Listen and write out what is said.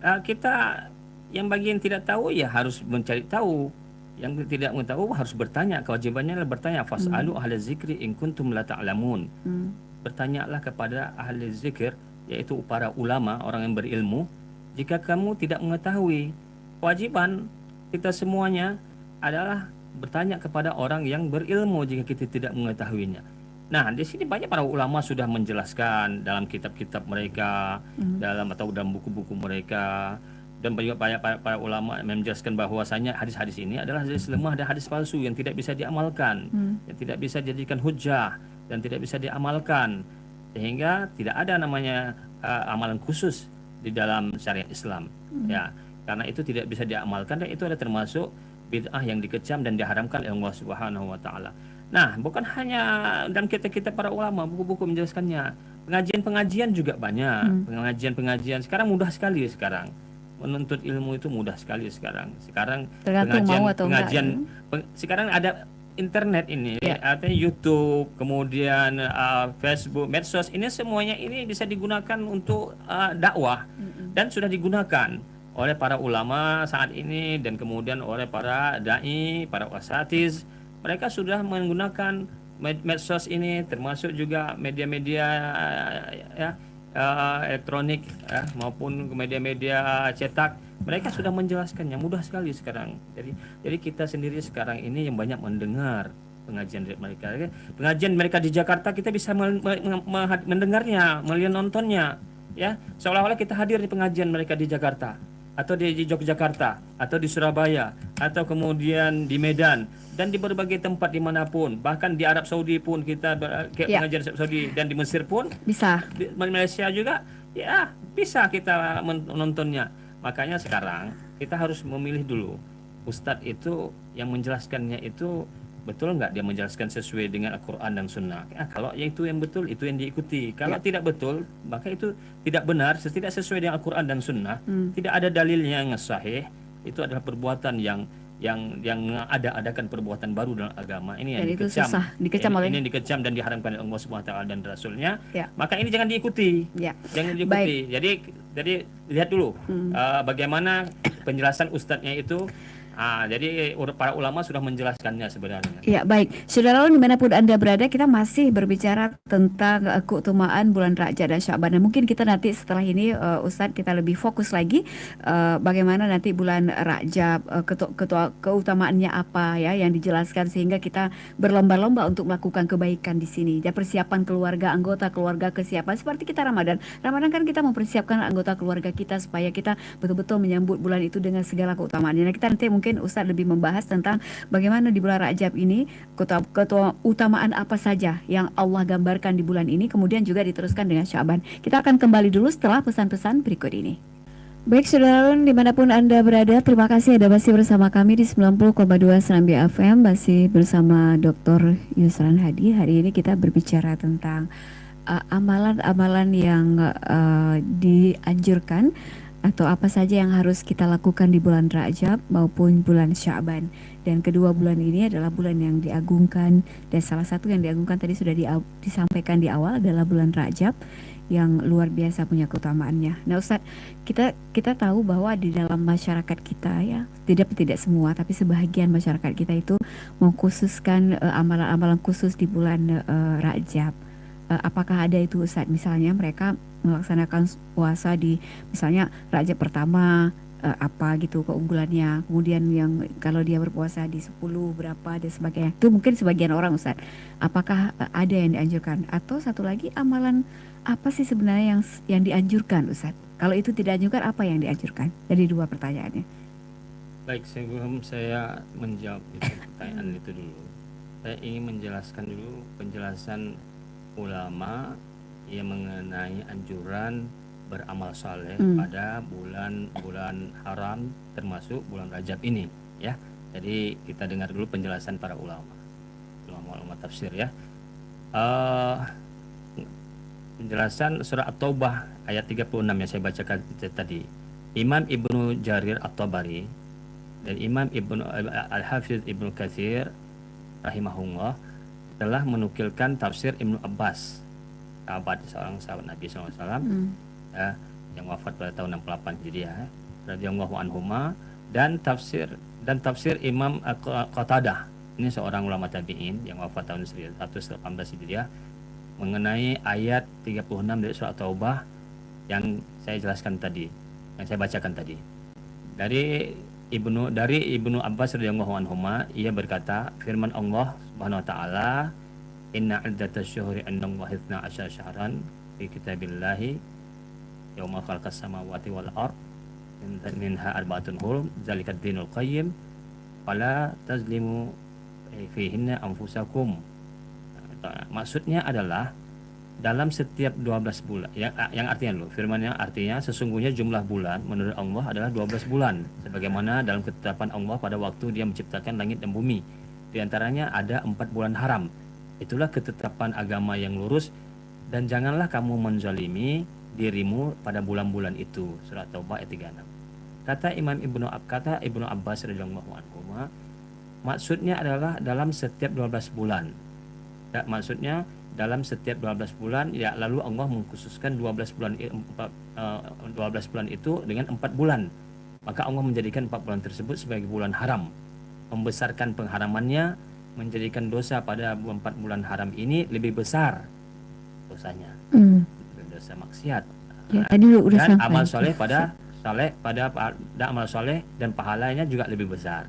kita yang bagian tidak tahu ya harus mencari tahu, yang tidak mengetahui harus bertanya. Kewajibannya adalah bertanya, fasalu ahla zikri in kuntum la ta'lamun. Hmm. Bertanyalah kepada ahli zikir, yaitu para ulama, orang yang berilmu, jika kamu tidak mengetahui. Kewajiban kita semuanya adalah bertanya kepada orang yang berilmu jika kita tidak mengetahuinya. Nah, di sini banyak para ulama sudah menjelaskan dalam kitab-kitab mereka, dalam atau dalam buku-buku mereka, dan banyak banyak para ulama menjelaskan bahwasanya hadis-hadis ini adalah hadis lemah dan hadis palsu yang tidak bisa diamalkan, yang tidak bisa dijadikan hujah dan tidak bisa diamalkan, sehingga tidak ada namanya amalan khusus di dalam syariat Islam, ya, karena itu tidak bisa diamalkan dan itu ada termasuk bid'ah yang dikecam dan diharamkan oleh Allah Subhanahu wa taala. Nah, bukan hanya dalam kitab-kitab para ulama, buku-buku menjelaskannya. Pengajian-pengajian juga banyak. Pengajian-pengajian sekarang mudah sekali sekarang. Menuntut ilmu itu mudah sekali sekarang. Sekarang Tergantung mau atau enggak ya. sekarang ada internet ini, Ya. artinya YouTube, kemudian Facebook, medsos, ini semuanya ini bisa digunakan untuk dakwah dan sudah digunakan oleh para ulama saat ini dan kemudian oleh para dai, para wasatiz. Mereka sudah menggunakan medsos ini, termasuk juga media-media ya, elektronik maupun media-media cetak. Mereka sudah menjelaskannya mudah sekali sekarang. Jadi kita sendiri sekarang ini yang banyak mendengar pengajian dari mereka. Pengajian mereka di Jakarta kita bisa mendengarnya, melihat nontonnya, ya. Seolah-olah kita hadir di pengajian mereka di Jakarta atau di Yogyakarta atau di Surabaya atau kemudian di Medan dan di berbagai tempat dimanapun, bahkan di Arab Saudi pun kita pengajian Arab Saudi, dan di Mesir pun Bisa. di Malaysia juga ya bisa kita menontonnya. Makanya sekarang kita harus memilih dulu ustadz itu yang menjelaskannya itu betul nggak dia menjelaskan sesuai dengan Al-Quran dan Sunnah. Kalau itu yang betul itu yang diikuti. Kalau tidak betul maka itu tidak benar, tidak sesuai dengan Al-Quran dan Sunnah. Tidak ada dalilnya yang sahih. Itu adalah perbuatan yang ada-adakan perbuatan baru dalam agama. Ini yang Dan itu dikecam. susah dikecam oleh. Ini yang dikecam dan diharamkan oleh Allah Subhanahu wa taala dan Rasulnya. Ya. Maka ini jangan diikuti. Ya. Jangan diikuti. Jadi lihat dulu bagaimana penjelasan ustadznya itu. Jadi para ulama sudah menjelaskannya sebenarnya. Ya, baik. Saudara dimanapun Anda berada, kita masih berbicara tentang keutamaan bulan Rajab dan Sya'ban. Dan mungkin kita nanti setelah ini, Ustadz, kita lebih fokus lagi bagaimana nanti bulan Rajab, keutamaannya apa ya yang dijelaskan, sehingga kita berlomba-lomba untuk melakukan kebaikan di sini. Dan persiapan keluarga, anggota keluarga, kesiapan seperti kita Ramadan. Ramadan kan kita mempersiapkan anggota keluarga kita supaya kita betul-betul menyambut bulan itu dengan segala keutamaannya. Nah, kita nanti mungkin Ustadz lebih membahas tentang bagaimana di bulan Rajab ini keutamaan apa saja yang Allah gambarkan di bulan ini, kemudian juga diteruskan dengan Sya'ban. Kita akan kembali dulu setelah pesan-pesan berikut ini. Baik saudara dimanapun Anda berada, terima kasih Anda masih bersama kami di 90,2 Serambi FM, masih bersama Dr. Yusran Hadi. Hari ini kita berbicara tentang amalan-amalan yang dianjurkan atau apa saja yang harus kita lakukan di bulan Rajab maupun bulan Sya'ban. Dan kedua bulan ini adalah bulan yang diagungkan, dan salah satu yang diagungkan tadi sudah disampaikan di awal adalah bulan Rajab yang luar biasa punya keutamaannya. Nah Ustadz, kita tahu bahwa di dalam masyarakat kita ya, tidak semua tapi sebahagian masyarakat kita itu mengkhususkan amalan-amalan khusus di bulan Rajab. Apakah ada itu Ustadz? Misalnya mereka melaksanakan puasa di misalnya Rajab pertama apa gitu keunggulannya, kemudian yang kalau dia berpuasa di 10 berapa dan sebagainya. Itu mungkin sebagian orang Ustadz. Apakah ada yang dianjurkan? Atau satu lagi, amalan apa sih sebenarnya yang dianjurkan Ustadz? Kalau itu tidak dianjurkan, apa yang dianjurkan? Jadi dua pertanyaannya. Baik, sebelum saya menjawab pertanyaan itu dulu, saya ingin menjelaskan dulu penjelasan ulama yang mengenai anjuran beramal saleh pada bulan haram termasuk bulan Rajab ini ya. Jadi kita dengar dulu penjelasan para ulama tafsir ya. Penjelasan surah At-Taubah ayat 36 yang saya bacakan tadi. Imam Ibnu Jarir At-Tabari dan Imam Al-Hafiz Ibnu Katsir rahimahullah telah menukilkan tafsir Ibnu Abbas, seorang sahabat Nabi SAW, ya, yang wafat pada tahun 68 Hijriah radhiyallahu anhuma, dan tafsir Imam Qatadah, ini seorang ulama tabi'in yang wafat tahun 118 Hijriah, mengenai ayat 36 dari surat Taubah yang saya jelaskan tadi, yang saya bacakan tadi. Dari Ibnu Abbas radhiyallahu anhuma, ia berkata, firman Allah Subhanahu wa taala, inna iddatash syuhuri 'indallahi 12 syahran fi kitabillahi yauma khalaqas samawati wal ard minha arba'atun hurum zalikad dinul qayyim fala tazlimu fihinna anfusakum. Maksudnya adalah dalam setiap 12 bulan, yang artinya loh, firmannya artinya sesungguhnya jumlah bulan menurut Allah adalah 12 bulan sebagaimana dalam ketetapan Allah pada waktu Dia menciptakan langit dan bumi. Di antaranya ada 4 bulan haram. Itulah ketetapan agama yang lurus, dan janganlah kamu menzalimi dirimu pada bulan-bulan itu. Surat Taubah ayat 36. Kata Ibnu Abbas radhiyallahu anhu, maksudnya adalah dalam setiap 12 bulan. Maksudnya dalam setiap 12 bulan, ya, lalu Allah mengkhususkan 12 bulan itu dengan 4 bulan. Maka Allah menjadikan 4 bulan tersebut sebagai bulan haram, membesarkan pengharamannya, menjadikan dosa pada 4 bulan haram ini lebih besar dosanya, dosa maksiat. Ya, tadi udah Dan sampai. amal soleh dan amal soleh dan pahalanya juga lebih besar.